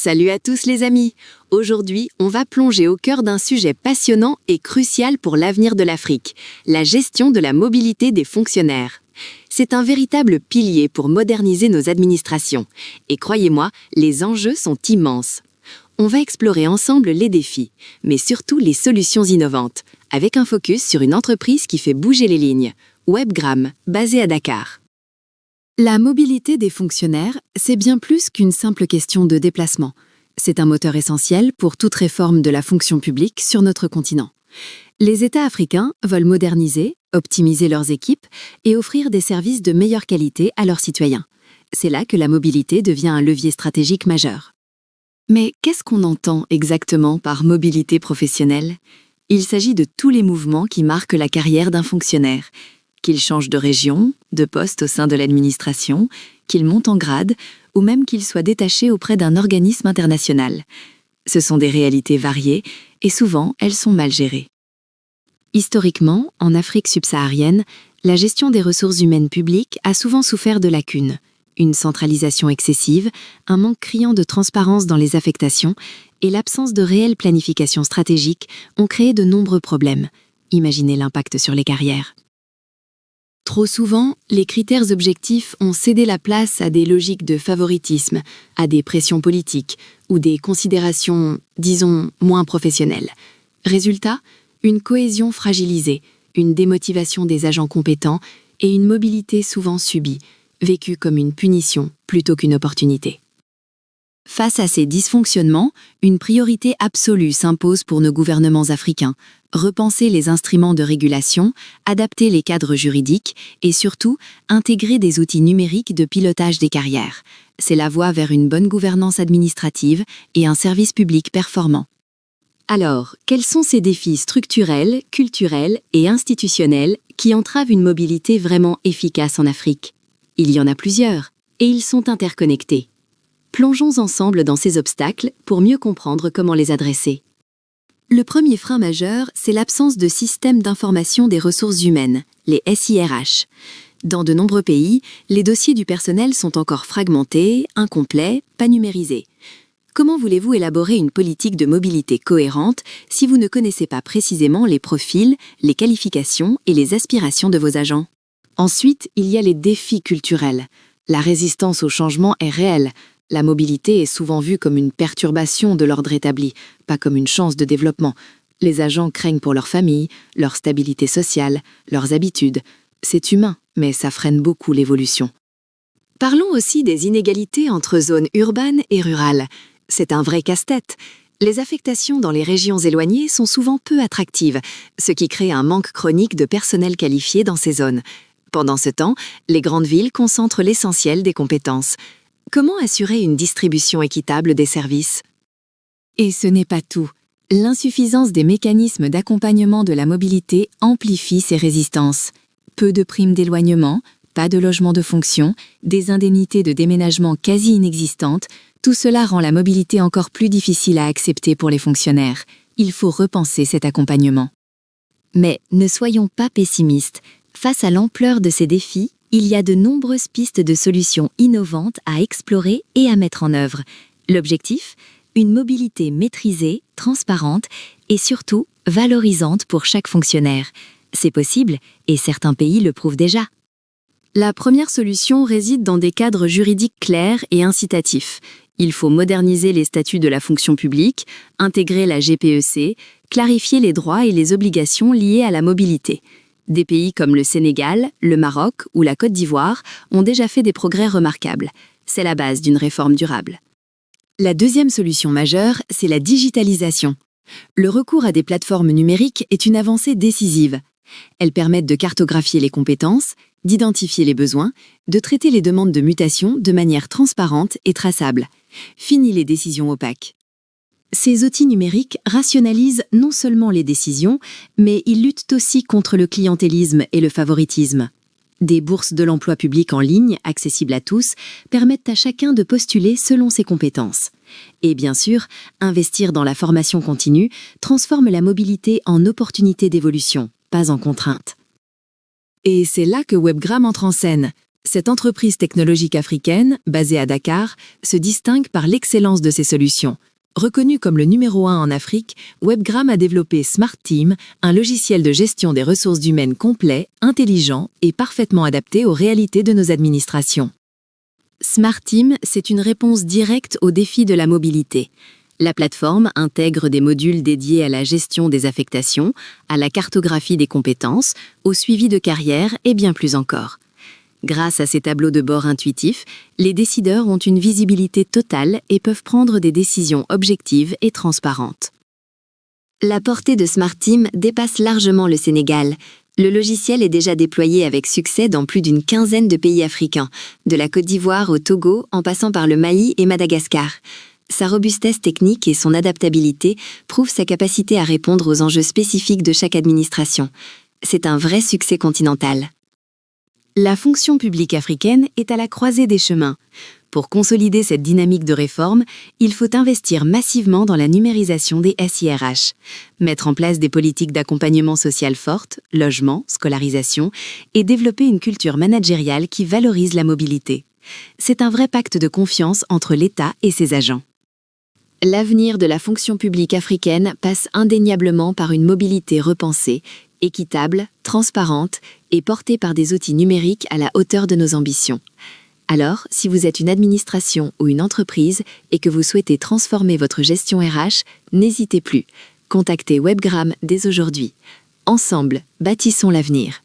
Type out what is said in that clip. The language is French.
Salut à tous les amis! Aujourd'hui, on va plonger au cœur d'un sujet passionnant et crucial pour l'avenir de l'Afrique, la gestion de la mobilité des fonctionnaires. C'est un véritable pilier pour moderniser nos administrations. Et croyez-moi, les enjeux sont immenses. On va explorer ensemble les défis, mais surtout les solutions innovantes, avec un focus sur une entreprise qui fait bouger les lignes, Webgram, basée à Dakar. La mobilité des fonctionnaires, c'est bien plus qu'une simple question de déplacement. C'est un moteur essentiel pour toute réforme de la fonction publique sur notre continent. Les États africains veulent moderniser, optimiser leurs équipes et offrir des services de meilleure qualité à leurs citoyens. C'est là que la mobilité devient un levier stratégique majeur. Mais qu'est-ce qu'on entend exactement par mobilité professionnelle ? Il s'agit de tous les mouvements qui marquent la carrière d'un fonctionnaire. Qu'il change de région, de poste au sein de l'administration, qu'il monte en grade ou même qu'il soit détaché auprès d'un organisme international. Ce sont des réalités variées et souvent elles sont mal gérées. Historiquement, en Afrique subsaharienne, la gestion des ressources humaines publiques a souvent souffert de lacunes. Une centralisation excessive, un manque criant de transparence dans les affectations et l'absence de réelle planification stratégique ont créé de nombreux problèmes. Imaginez l'impact sur les carrières. Trop souvent, les critères objectifs ont cédé la place à des logiques de favoritisme, à des pressions politiques ou des considérations, disons, moins professionnelles. Résultat, une cohésion fragilisée, une démotivation des agents compétents et une mobilité souvent subie, vécue comme une punition plutôt qu'une opportunité. Face à ces dysfonctionnements, une priorité absolue s'impose pour nos gouvernements africains. Repenser les instruments de régulation, adapter les cadres juridiques et surtout intégrer des outils numériques de pilotage des carrières. C'est la voie vers une bonne gouvernance administrative et un service public performant. Alors, quels sont ces défis structurels, culturels et institutionnels qui entravent une mobilité vraiment efficace en Afrique ? Il y en a plusieurs, et ils sont interconnectés. Plongeons ensemble dans ces obstacles pour mieux comprendre comment les adresser. Le premier frein majeur, c'est l'absence de systèmes d'information des ressources humaines, les SIRH. Dans de nombreux pays, les dossiers du personnel sont encore fragmentés, incomplets, pas numérisés. Comment voulez-vous élaborer une politique de mobilité cohérente si vous ne connaissez pas précisément les profils, les qualifications et les aspirations de vos agents ? Ensuite, il y a les défis culturels. La résistance au changement est réelle. La mobilité est souvent vue comme une perturbation de l'ordre établi, pas comme une chance de développement. Les agents craignent pour leur famille, leur stabilité sociale, leurs habitudes. C'est humain, mais ça freine beaucoup l'évolution. Parlons aussi des inégalités entre zones urbaines et rurales. C'est un vrai casse-tête. Les affectations dans les régions éloignées sont souvent peu attractives, ce qui crée un manque chronique de personnel qualifié dans ces zones. Pendant ce temps, les grandes villes concentrent l'essentiel des compétences. Comment assurer une distribution équitable des services ? Et ce n'est pas tout. L'insuffisance des mécanismes d'accompagnement de la mobilité amplifie ces résistances. Peu de primes d'éloignement, pas de logement de fonction, des indemnités de déménagement quasi inexistantes, tout cela rend la mobilité encore plus difficile à accepter pour les fonctionnaires. Il faut repenser cet accompagnement. Mais ne soyons pas pessimistes. Face à l'ampleur de ces défis, il y a de nombreuses pistes de solutions innovantes à explorer et à mettre en œuvre. L'objectif ? Une mobilité maîtrisée, transparente et surtout valorisante pour chaque fonctionnaire. C'est possible et certains pays le prouvent déjà. La première solution réside dans des cadres juridiques clairs et incitatifs. Il faut moderniser les statuts de la fonction publique, intégrer la GPEC, clarifier les droits et les obligations liées à la mobilité. Des pays comme le Sénégal, le Maroc ou la Côte d'Ivoire ont déjà fait des progrès remarquables. C'est la base d'une réforme durable. La deuxième solution majeure, c'est la digitalisation. Le recours à des plateformes numériques est une avancée décisive. Elles permettent de cartographier les compétences, d'identifier les besoins, de traiter les demandes de mutation de manière transparente et traçable. Fini les décisions opaques. Ces outils numériques rationalisent non seulement les décisions, mais ils luttent aussi contre le clientélisme et le favoritisme. Des bourses de l'emploi public en ligne, accessibles à tous, permettent à chacun de postuler selon ses compétences. Et bien sûr, investir dans la formation continue transforme la mobilité en opportunité d'évolution, pas en contrainte. Et c'est là que Webgram entre en scène. Cette entreprise technologique africaine, basée à Dakar, se distingue par l'excellence de ses solutions. Reconnu comme le numéro 1 en Afrique, Webgram a développé Smart Team, un logiciel de gestion des ressources humaines complet, intelligent et parfaitement adapté aux réalités de nos administrations. Smart Team, c'est une réponse directe aux défis de la mobilité. La plateforme intègre des modules dédiés à la gestion des affectations, à la cartographie des compétences, au suivi de carrière et bien plus encore. Grâce à ces tableaux de bord intuitifs, les décideurs ont une visibilité totale et peuvent prendre des décisions objectives et transparentes. La portée de Smart Team dépasse largement le Sénégal. Le logiciel est déjà déployé avec succès dans plus d'une quinzaine de pays africains, de la Côte d'Ivoire au Togo en passant par le Mali et Madagascar. Sa robustesse technique et son adaptabilité prouvent sa capacité à répondre aux enjeux spécifiques de chaque administration. C'est un vrai succès continental. La fonction publique africaine est à la croisée des chemins. Pour consolider cette dynamique de réforme, il faut investir massivement dans la numérisation des SIRH, mettre en place des politiques d'accompagnement social fortes, logement, scolarisation, et développer une culture managériale qui valorise la mobilité. C'est un vrai pacte de confiance entre l'État et ses agents. L'avenir de la fonction publique africaine passe indéniablement par une mobilité repensée, équitable, transparente et portée par des outils numériques à la hauteur de nos ambitions. Alors, si vous êtes une administration ou une entreprise et que vous souhaitez transformer votre gestion RH, n'hésitez plus. Contactez Webgram dès aujourd'hui. Ensemble, bâtissons l'avenir.